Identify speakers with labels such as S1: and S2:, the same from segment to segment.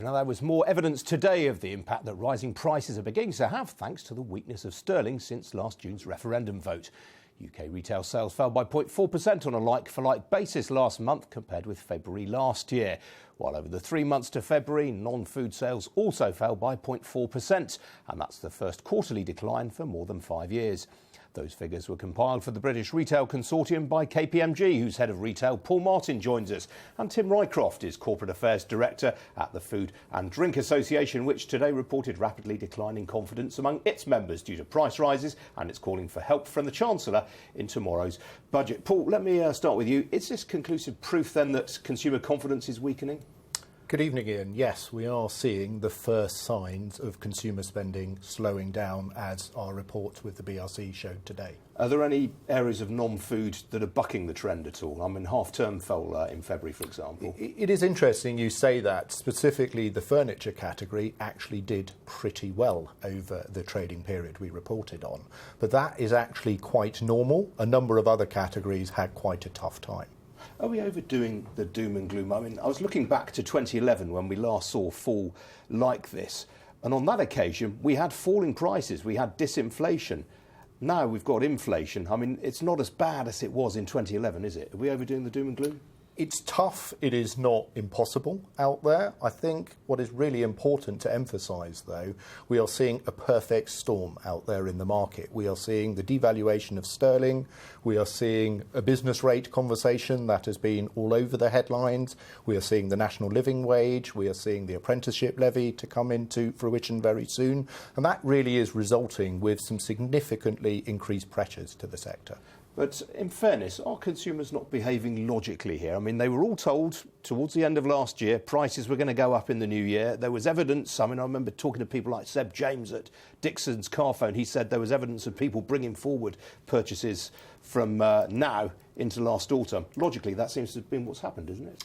S1: Now, there was more evidence today of the impact that rising prices are beginning to have thanks to the weakness of sterling since last June's referendum vote. UK retail sales fell by 0.4% on a like-for-like basis last month compared with February last year. While over the 3 months to February, non-food sales also fell by 0.4%, and that's the first quarterly decline for more than 5 years. Those figures were compiled for the British Retail Consortium by KPMG, whose head of retail, Paul Martin, joins us. And Tim Rycroft is Corporate Affairs Director at the Food and Drink Association, which today reported rapidly declining confidence among its members due to price rises, and it's calling for help from the Chancellor in tomorrow's budget. Paul, let me start with you. Is this conclusive proof then that consumer confidence is weakening?
S2: Good evening, Ian. Yes, we are seeing the first signs of consumer spending slowing down, as our report with the BRC showed today.
S1: Are there any areas of non-food that are bucking the trend at all? I mean, half-term fell in February, for example.
S2: It is interesting you say that. Specifically, the furniture category actually did pretty well over the trading period we reported on. But that is actually quite normal. A number of other categories had quite a tough time.
S1: Are we overdoing the doom and gloom? I mean, I was looking back to 2011 when we last saw a fall like this. And on that occasion, we had falling prices, we had disinflation. Now we've got inflation. I mean, it's not as bad as it was in 2011, is it? Are we overdoing the doom and gloom?
S2: It's tough. It is not impossible out there. I think what is really important to emphasise, though, we are seeing a perfect storm out there in the market. We are seeing the devaluation of sterling. We are seeing a business rate conversation that has been all over the headlines. We are seeing the national living wage. We are seeing the apprenticeship levy to come into fruition very soon. And that really is resulting with some significantly increased pressures to the sector.
S1: But in fairness, are consumers not behaving logically here? I mean, they were all told towards the end of last year prices were going to go up in the new year. There was evidence. I mean, I remember talking to people like Seb James at Dixon's Carphone. He said there was evidence of people bringing forward purchases from now into last autumn. Logically, that seems to have been what's happened, isn't it?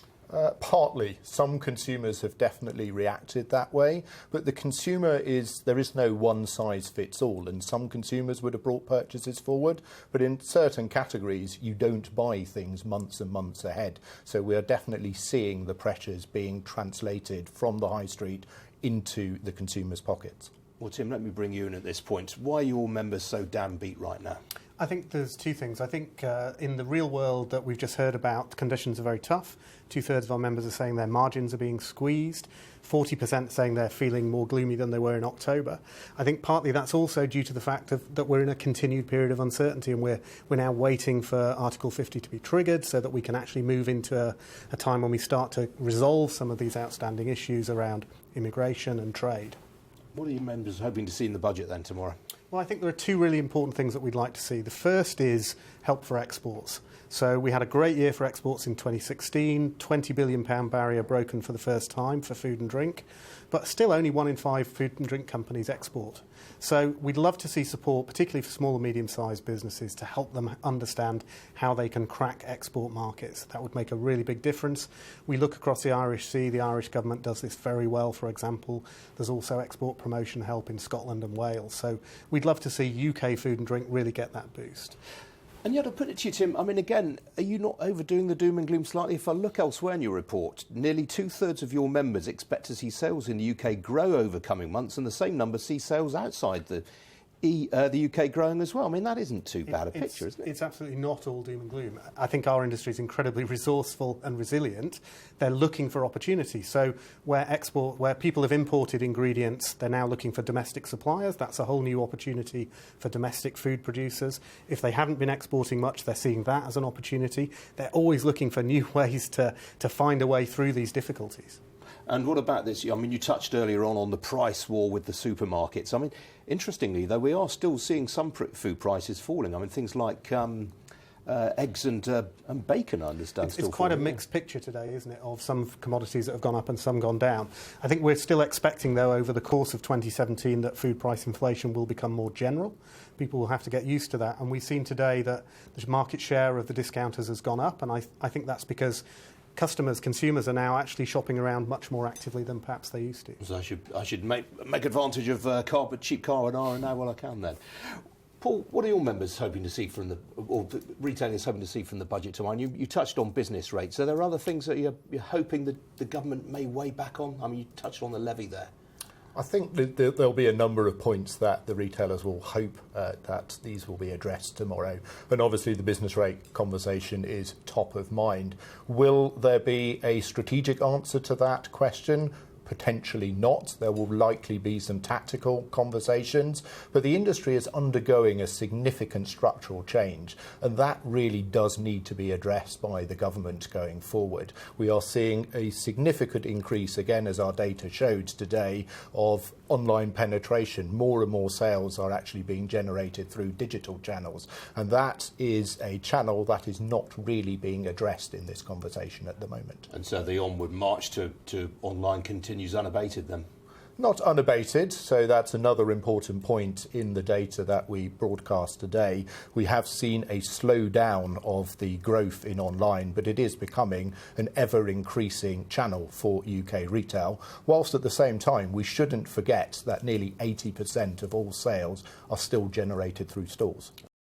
S2: Partly. Some consumers have definitely reacted that way, but the consumer there is no one size fits all, and some consumers would have brought purchases forward, but in certain categories you don't buy things months and months ahead. So we are definitely seeing the pressures being translated from the high street into the consumer's pockets.
S1: Well, Tim, let me bring you in at this point. Why are your members so damn beat right now?
S3: I think there's two things. I think in the real world that we've just heard about, conditions are very tough. 2/3 of our members are saying their margins are being squeezed. 40% saying they're feeling more gloomy than they were in October. I think partly that's also due to the fact that we're in a continued period of uncertainty, and we're now waiting for Article 50 to be triggered so that we can actually move into a time when we start to resolve some of these outstanding issues around immigration and trade.
S1: What are your members hoping to see in the budget then tomorrow?
S3: Well, I think there are two really important things that we'd like to see. The first is help for exports. So we had a great year for exports in 2016, £20 billion barrier broken for the first time for food and drink, but still only 1 in 5 food and drink companies export. So we'd love to see support, particularly for small and medium-sized businesses, to help them understand how they can crack export markets. That would make a really big difference. We look across the Irish Sea. The Irish government does this very well, for example. There's also export promotion help in Scotland and Wales. So we'd love to see UK food and drink really get that boost.
S1: And yet, I'll put it to you, Tim, I mean, again, are you not overdoing the doom and gloom slightly? If I look elsewhere in your report, nearly 2/3 of your members expect to see sales in the UK grow over coming months, and the same number see sales outside the UK growing as well. I mean, that isn't too bad a picture, isn't it?
S3: It's absolutely not all doom and gloom. I think our industry is incredibly resourceful and resilient. They're looking for opportunities. So where people have imported ingredients, they're now looking for domestic suppliers. That's a whole new opportunity for domestic food producers. If they haven't been exporting much, they're seeing that as an opportunity. They're always looking for new ways to find a way through these difficulties.
S1: And what about this? I mean, you touched earlier on the price war with the supermarkets. I mean, interestingly, though, we are still seeing some food prices falling. I mean, things like eggs and bacon, I understand,
S3: it's quite a mixed picture today, isn't it, of some commodities that have gone up and some gone down. I think we're still expecting, though, over the course of 2017 that food price inflation will become more general. People will have to get used to that. And we've seen today that the market share of the discounters has gone up, and I think that's because consumers are now actually shopping around much more actively than perhaps they used to.
S1: So I should make advantage of cheap car and R&A while I can then. Paul, what are your members hoping to see or the retailers hoping to see from the budget tomorrow? And you touched on business rates. Are there other things that you're hoping that the government may weigh back on? I mean, you touched on the levy there.
S2: I think there'll be a number of points that the retailers will hope that these will be addressed tomorrow. And obviously the business rate conversation is top of mind. Will there be a strategic answer to that question? Potentially not. There will likely be some tactical conversations, but the industry is undergoing a significant structural change, and that really does need to be addressed by the government going forward. We are seeing a significant increase, again, as our data showed today, of online penetration. More and more sales are actually being generated through digital channels, and that is a channel that is not really being addressed in this conversation at the moment.
S1: And so the onward march to online continues unabated then?
S2: Not unabated, so that's another important point in the data that we broadcast today. We have seen a slowdown of the growth in online, but it is becoming an ever-increasing channel for UK retail, whilst at the same time we shouldn't forget that nearly 80% of all sales are still generated through stores.